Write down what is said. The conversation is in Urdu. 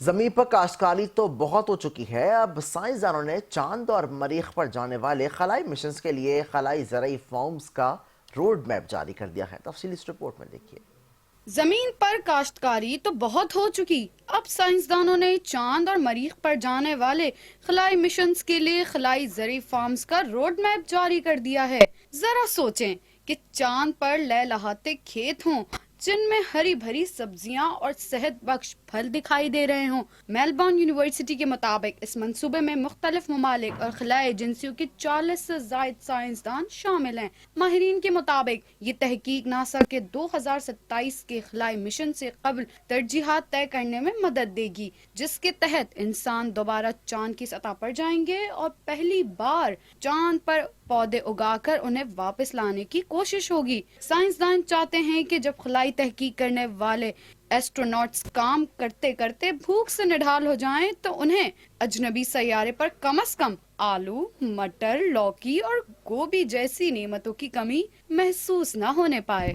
زمین پر کاشتکاری تو بہت ہو چکی ہے۔ اب سائنسدانوں نے چاند اور مریخ پر جانے والے خلائی مشنز کے لیے خلائی زرعی فارمز کا روڈ میپ جاری کر دیا ہے۔ تفصیل اس رپورٹ میں دیکھیے۔ زمین پر کاشتکاری تو بہت ہو چکی، اب سائنسدانوں نے چاند اور مریخ پر جانے والے خلائی مشنز کے لیے خلائی زرعی فارمز کا روڈ میپ جاری کر دیا ہے۔ ذرا سوچیں کہ چاند پر لہلہاتے کھیت ہوں جن میں ہری بھری سبزیاں اور صحت بخش پھل دکھائی دے رہے ہوں۔ میلبورن یونیورسٹی کے مطابق اس منصوبے میں مختلف ممالک اور خلائی ایجنسیوں کے 40 سے زائد سائنسدان شامل ہیں۔ ماہرین کے مطابق یہ تحقیق ناسا کے 2027 کے خلائی مشن سے قبل ترجیحات طے کرنے میں مدد دے گی، جس کے تحت انسان دوبارہ چاند کی سطح پر جائیں گے اور پہلی بار چاند پر پودے اگا کر انہیں واپس لانے کی کوشش ہوگی۔ سائنسدان چاہتے ہیں کہ جب خلائی تحقیق کرنے والے ایسٹروناٹس کام کرتے کرتے بھوک سے نڈھال ہو جائیں تو انہیں اجنبی سیارے پر کم از کم آلو، مٹر، لوکی اور گوبھی جیسی نعمتوں کی کمی محسوس نہ ہونے پائے۔